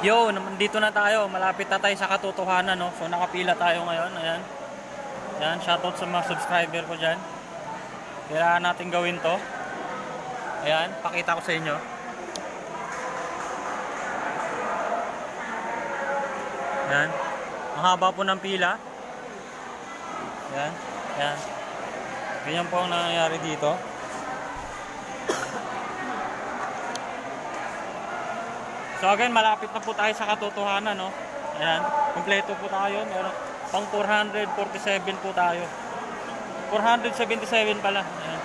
Yo, nandito na tayo. Malapit na tayo sa katotohanan, no? So, nakapila tayo ngayon. Ayan. Ayan, shoutout sa mga subscriber ko dyan. Kailangan natin gawin to. Ayan, pakita ko sa inyo. Ayan. Ang haba po ng pila. Ayan. Ayan. Ganyan po ang nangyayari dito. So again, malapit na po tayo sa katotohanan, no? Ayan, kompleto po tayo. Meron pang 447 po tayo. 477 pala. Ayan.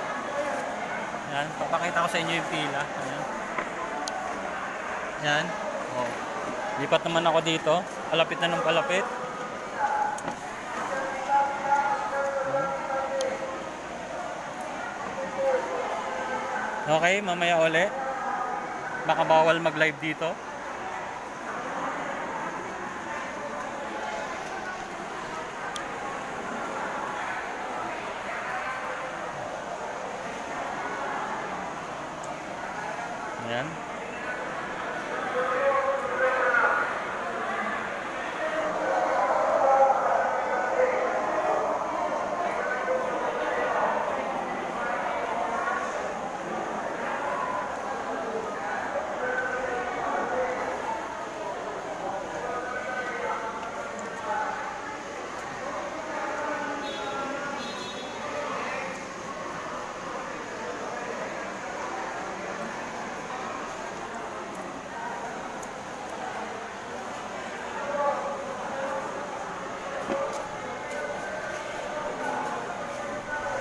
Ayan, papakita ko sa inyo yung pila. Ayan. Ayan. Oh. Lipat naman ako dito. Palapit na ng palapit. Okay, mamaya uli. Baka bawal mag-live dito. Ayan.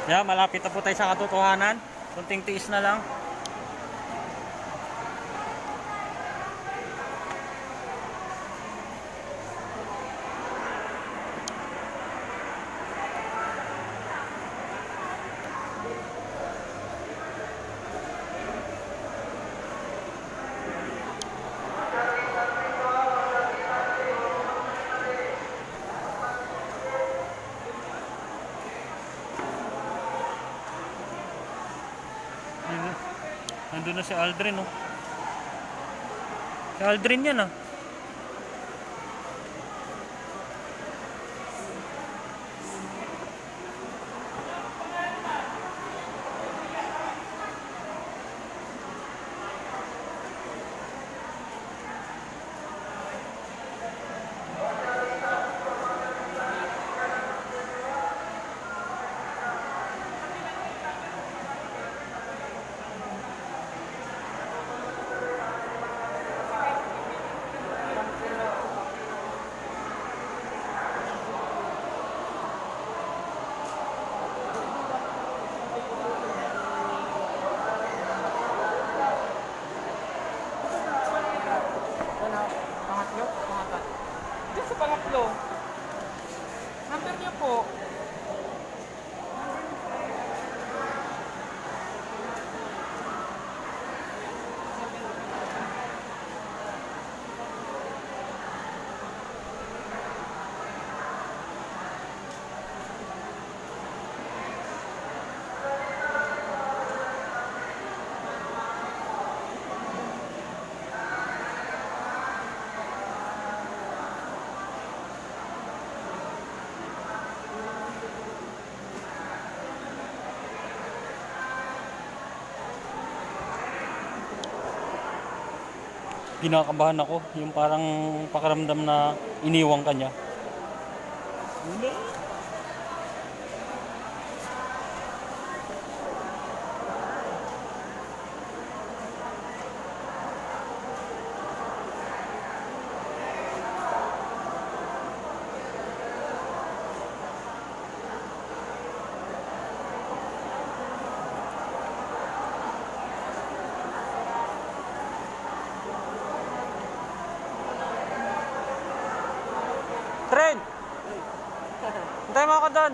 Yeah, malapit na po tayo sa katotohanan. Kunting tiis na lang. Nandun na si Aldrin, no? Si Aldrin yan, ah. Pangatlo? Pangatat. Diyan sa pangatlo. Number niyo po. Kinakabahan ako. Yung parang pakiramdam na iniwang kanya. Tren! Hintay mo ako doon.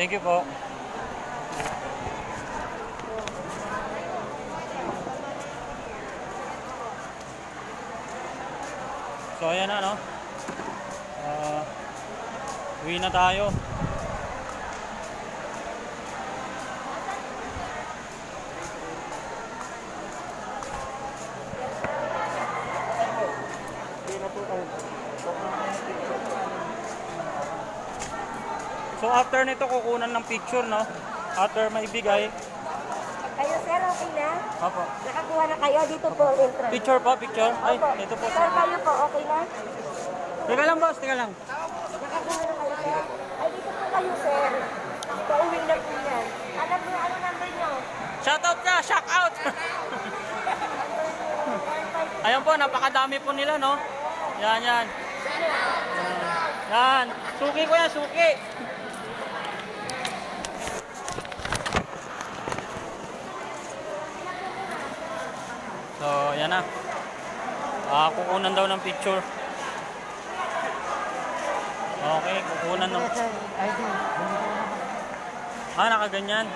Thank you po. So ayan na, no? Uwi na tayo. So after nito kukunan ng picture, no? After maibigay. Kayo sir, okay na? Opo. Nakakuha na kayo? Dito po ang entrance. Picture po, picture. Ay, Opo. ito po. Sir, kayo po, okay na? Teka lang boss, teka lang. Nakakuha na kayo sir? Ay, dito po kayo sir. Pauwi na po yan. Ano number nyo? Shoutout na, shout out. Ayan po, napakadami po nila, no? Yan, yan. Yan. Suki ko yan, suki. So, yan na. Kukunan daw ng picture. Okay, kukunan ng... nakaganyan.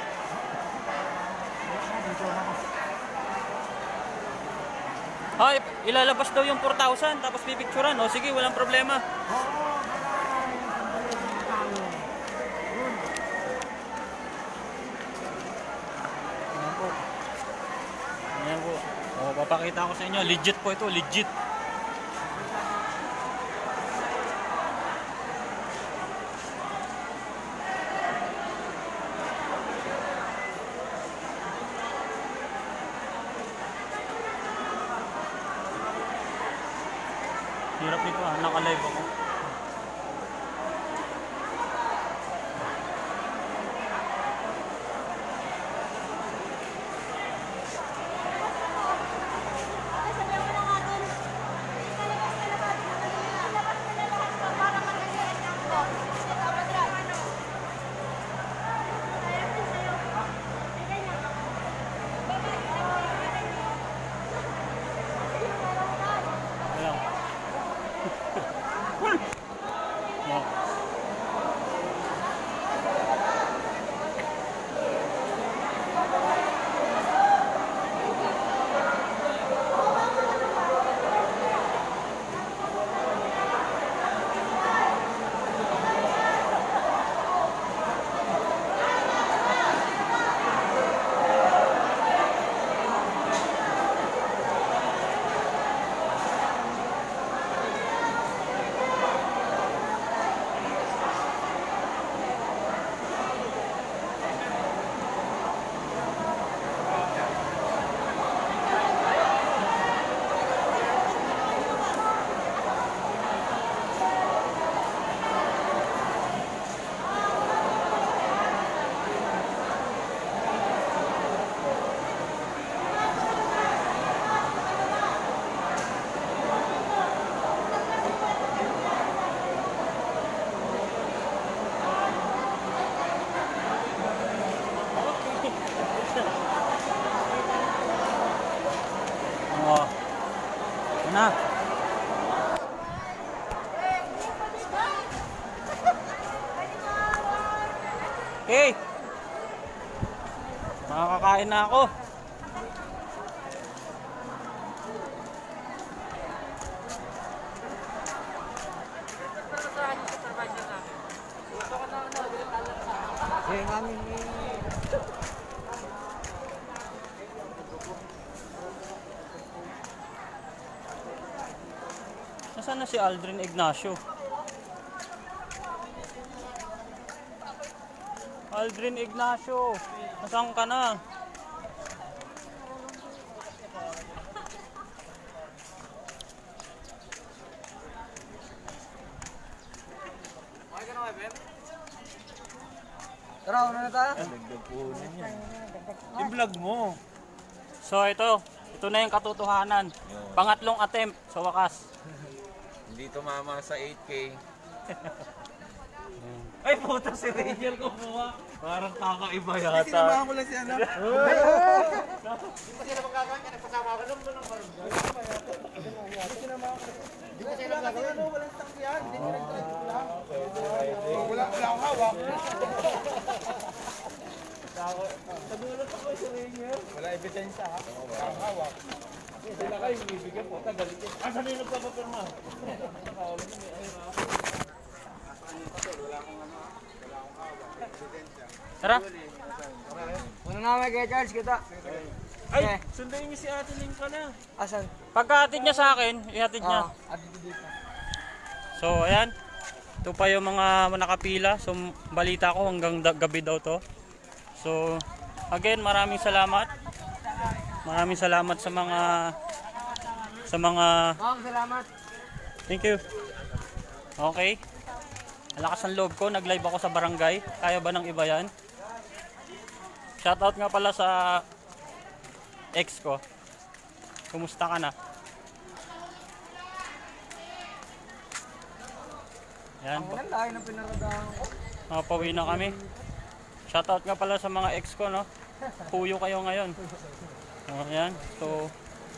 Ay, ilalabas daw yung 4,000 tapos pipicturan. O sige, walang problema. Ayan po. Ayan po. O, papakita ko sa inyo. Legit po ito, legit. Hirap nito naka-live ako. Ayan. Wow. Oh. Yan na. Okay. Makakakain na ako. Nasaan na si Aldrin Ignacio? Aldrin Ignacio, nasaan ka na? Tara, una na tayo. I-vlog mo. So ito na yung katotohanan. Pangatlong attempt sa wakas. Hindi tumama sa 8K. Ay, puta si Rachel kumuha. Parang kakaiba yata. Sinamahan ko lang si ano. Di ba sila kasi ano, walang sakyan. Hindi ko nag-drive lang. Wala akong hawak. Nagulat ako si Rainier. Wala ebidensya ha. Wala akong hawak. Sila kayo, bibigyan po. Tagalit yun. Saan yung nagpapapirma? Tara. Ano naman kay Charles kita? Ay, sundayin niyo si Ate Ling ka na. Asan? Pagkahatid niya sa akin, ihatid niya. At dito. So, ayan. Ito pa yung mga nakapila. So, balita ko hanggang gabi daw to. So, again, maraming salamat. Maraming salamat sa mga Ma'am, salamat. thank you. Okay. Lakas ang loob ko. Nag-live ako sa barangay. Kaya ba ng iba yan? Shoutout nga pala sa ex ko. Kumusta ka na? Yan. Ang layo ng pinaradahan ko. Nakapauwi na kami. Shoutout nga pala sa mga ex ko, no? Puyo kayo ngayon. Ayan. So,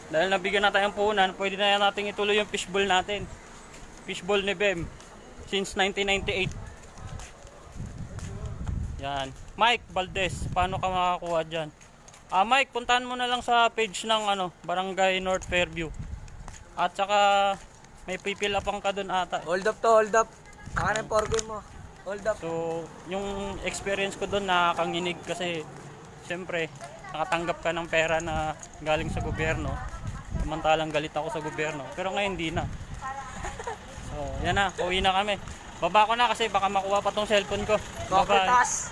dahil nabigyan na tayong puhunan, pwede na natin ituloy yung fishbowl natin. Fishbowl ni Bem. Since 1998. Yan. Mike Valdez, paano ka makakuha dyan? Mike, puntahan mo na lang sa page ng Barangay North Fairview. At saka may pipil upang ka dun ata. Hold up to, hold up. Saka ng porkoy mo. Hold up. So, yung experience ko doon nakakanginig kasi siyempre, nakatanggap ka ng pera na galing sa gobyerno. Samantalang galit ako sa gobyerno. Pero ngayon hindi na. So, yan na. Uwi na kami. Baba ko na kasi baka makuha pa tong cellphone ko. Bakit Bye-bye. taas?